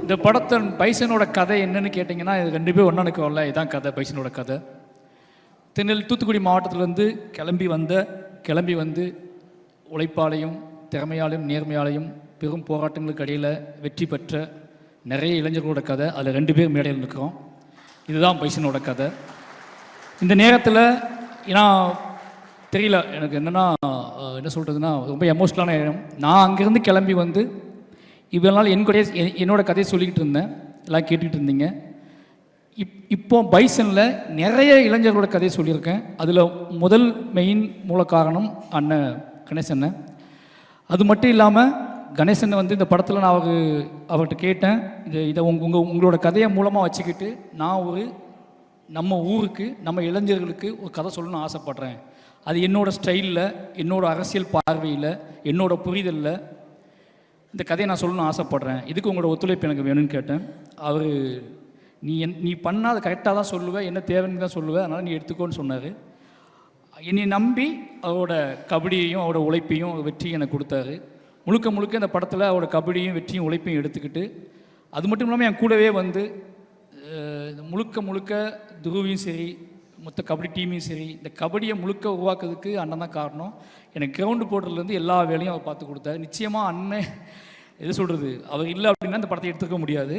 இந்த படத்தின் பைசனோட கதை என்னன்னு கேட்டிங்கன்னா, இது கண்டிப்பாக ஒன்றுக்கு வரல. இதுதான் கதை, பைசனோட கதை. தூத்துக்குடி மாவட்டத்திலேருந்து கிளம்பி வந்து உழைப்பாலையும் திறமையாலையும் நேர்மையாலையும் பெரும் போராட்டங்களுக்கு இடையில் வெற்றி பெற்ற நிறைய இளைஞர்களோட கதை. அதில் 2 பேர் மேடையில் இருக்கிறோம். இதுதான் பைசனோட கதை. இந்த நேரத்தில் ஏன்னா தெரியல எனக்கு என்ன சொல்கிறதுன்னா, ரொம்ப எமோஷ்னலான நேரம். நான் அங்கேருந்து கிளம்பி வந்து இவ்வளோ நாள் என்னோட கதையை சொல்லிக்கிட்டு இருந்தேன், எல்லாம் கேட்டுக்கிட்டு இருந்தீங்க. இப்போ பைசனில் நிறைய இளைஞர்களோட கதையை சொல்லியிருக்கேன். அதில் முதல் மெயின் மூல காரணம் அண்ணன் கணேசண்ணன். அது மட்டும் இல்லாமல் கணேசனை வந்து இந்த படத்தில் நான் அவர்கிட்ட கேட்டேன், இதை உங்களோட கதையை மூலமாக வச்சுக்கிட்டு நான் நம்ம ஊருக்கு நம்ம இளைஞர்களுக்கு ஒரு கதை சொல்லணும்னு ஆசைப்பட்றேன். அது என்னோடய ஸ்டைலில், என்னோடய அரசியல் பார்வையில், என்னோடய புரிதலில் இந்த கதையை நான் சொல்லணும்னு ஆசைப்பட்றேன். இதுக்கு உங்களோட ஒத்துழைப்பு எனக்கு வேணும்னு கேட்டேன். அவர் நீ பண்ணால் அதை கரெக்டாக தான் சொல்லுவேன், என்ன தேவைன்னு தான் சொல்லுவேன், அதனால் நீ எடுத்துக்கோன்னு சொன்னார். என்னை நம்பி அவரோட கபடியையும் அவரோட உழைப்பையும் வெற்றியும் எனக்கு கொடுத்தாரு. முழுக்க இந்த படத்தில் அவரோட கபடியும் வெற்றியும் உழைப்பையும் எடுத்துக்கிட்டு, அது மட்டும் இல்லாமல் என் கூடவே வந்து முழுக்க துருவியும் சரி, மொத்த கபடி டீமையும் சரி, இந்த கபடியை உருவாக்குறதுக்கு அண்ணன் தான் காரணம். எனக்கு கிரவுண்டு போடுறதுலேருந்து எல்லா வேலையும் அவர் பார்த்து கொடுத்தாரு. நிச்சயமாக அண்ணன் எது சொல்கிறது, அவர் இல்லை அப்படின்னா இந்த படத்தை எடுத்துக்க முடியாது.